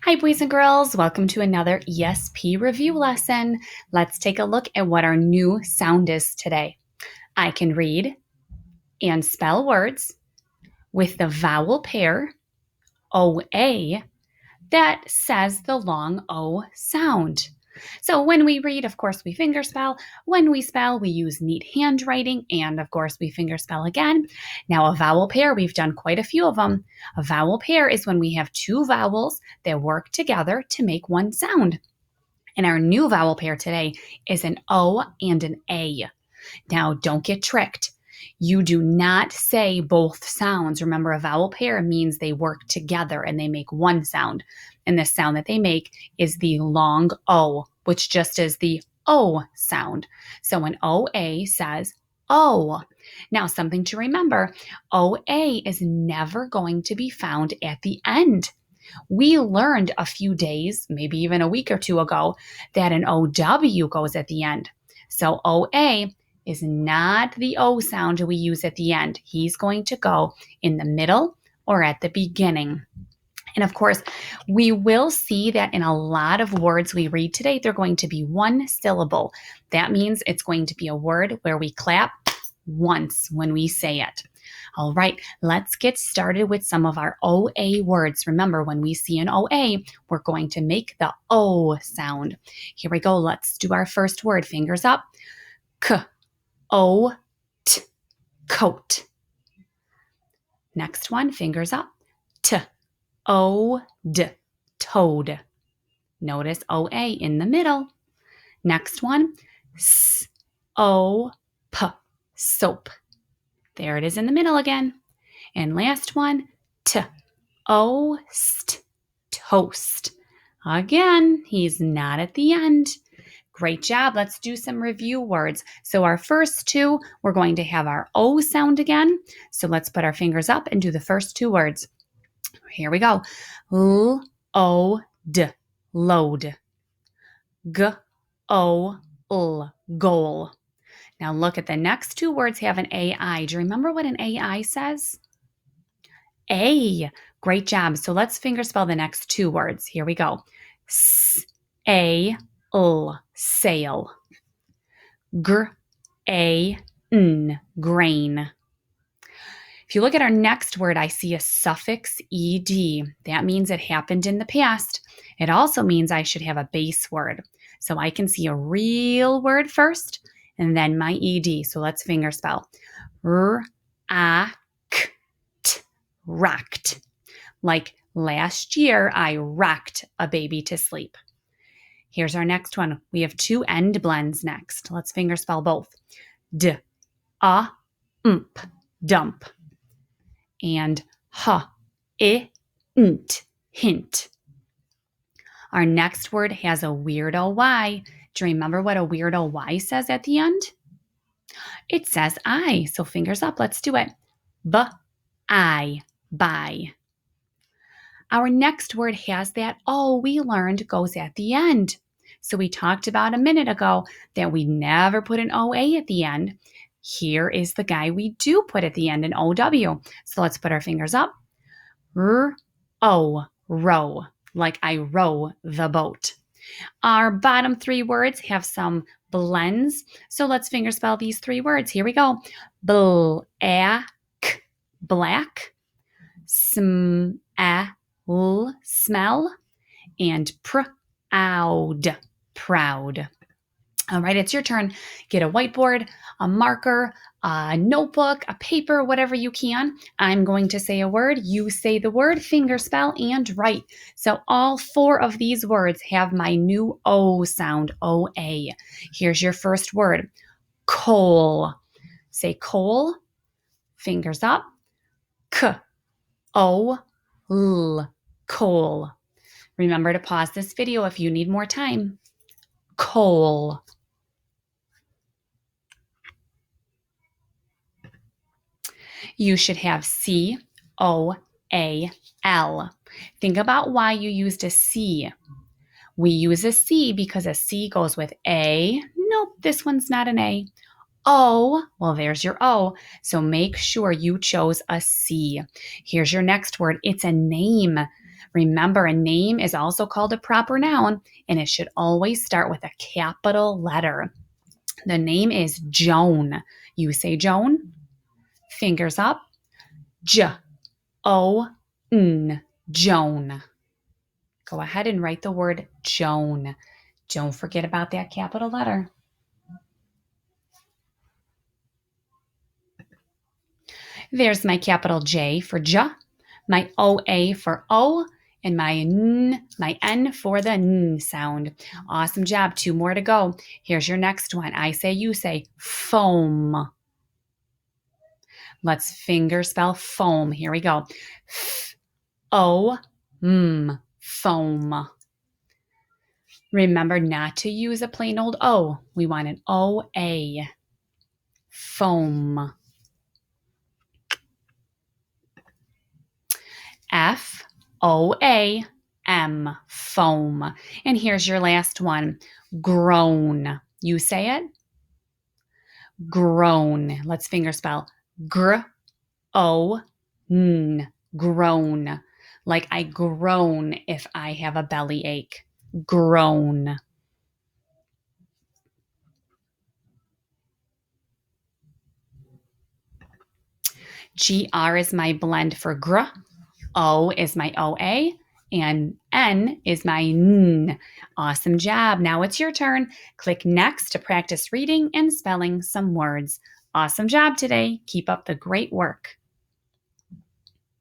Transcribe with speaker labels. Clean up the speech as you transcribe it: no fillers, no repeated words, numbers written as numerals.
Speaker 1: Hi, boys and girls. Welcome to another ESP review lesson. Let's take a look at what our new sound is today. I can read and spell words with the vowel pair OA that says the long O sound. So when we read, of course, we fingerspell. When we spell, we use neat handwriting, and of course, we fingerspell again. Now, a vowel pair, we've done quite a few of them. A vowel pair is when we have two vowels that work together to make one sound. And our new vowel pair today is an O and an A. Now, don't get tricked. You do not say both sounds. Remember, a vowel pair means they work together and they make one sound. And the sound that they make is the long O, which just is the O sound. So an OA says O. Now, something to remember, OA is never going to be found at the end. We learned a few days, maybe even a week or two ago, that an OW goes at the end. So OA is not the O sound we use at the end. He's going to go in the middle or at the beginning. And of course, we will see that in a lot of words we read today, they're going to be one syllable. That means it's going to be a word where we clap once when we say it. All right, let's get started with some of our OA words. Remember, when we see an OA, we're going to make the O sound. Here we go. Let's do our first word. Fingers up. K-O-T, coat. Next one, fingers up. T-O-D, toad. Notice OA in the middle. Next one, S-O-P, soap. There it is in the middle again. And last one, T-O-st, toast. Again, he's not at the end. Great job. Let's do some review words. So our first two, we're going to have our O sound again. So let's put our fingers up and do the first two words. Here we go. L-O-D, load. G-O-L, goal. Now look at the next two words have an A-I. Do you remember what an A-I says? A. Great job. So let's fingerspell the next two words. Here we go. S-A-L, sail. Gr-A-N, grain. If you look at our next word, I see a suffix ed. That means it happened in the past. It also means I should have a base word. So I can see a real word first and then my ed. So let's fingerspell. R-A-K-T, rocked. Like last year, I rocked a baby to sleep. Here's our next one. We have two end blends next. Let's fingerspell both. D-A-M-P, dump. And h-i-n-t, hint. Our next word has a weird O-Y. Do you remember what a weird O-Y says at the end? It says I. So fingers up. Let's do it. B-I, buy. Our next word has that O we learned goes at the end. So we talked about a minute ago that we never put an OA at the end. Here is the guy we do put at the end, an OW. So let's put our fingers up. R-O, row, like I row the boat. Our bottom three words have some blends. So let's fingerspell these three words. Here we go. Black, black. Smell, smell. And proud, proud. All right, it's your turn. Get a whiteboard, a marker, a notebook, a paper, whatever you can. I'm going to say a word. You say the word, fingerspell, and write. So all four of these words have my new O sound, O-A. Here's your first word, coal. Say coal, fingers up, K-O-L, coal. Remember to pause this video if you need more time. Coal. You should have C-O-A-L. Think about why you used a C. We use a C because a C goes with A. Nope, this one's not an A. O, well, there's your O. So make sure you chose a C. Here's your next word. It's a name. Remember, a name is also called a proper noun, and it should always start with a capital letter. The name is Joan. You say Joan. Fingers up. J-O-N. Joan. Go ahead and write the word Joan. Don't forget about that capital letter. There's my capital J for J, my OA for O, and my N for the N sound. Awesome job. 2 more to go. Here's your next one. I say, you say, foam. Let's finger spell foam. Here we go. F-O-M, foam. Remember not to use a plain old O. We want an O-A, foam. F-O-A-M, foam. And here's your last one, grown. You say it? Grown. Let's finger spell gr-o-n, grown. Like I groan if I have a belly ache. Grown. GR is my blend for gr. O is my OA, and N is my N. Awesome job. Now it's your turn. Click next to practice reading and spelling some words. Awesome job today. Keep up the great work.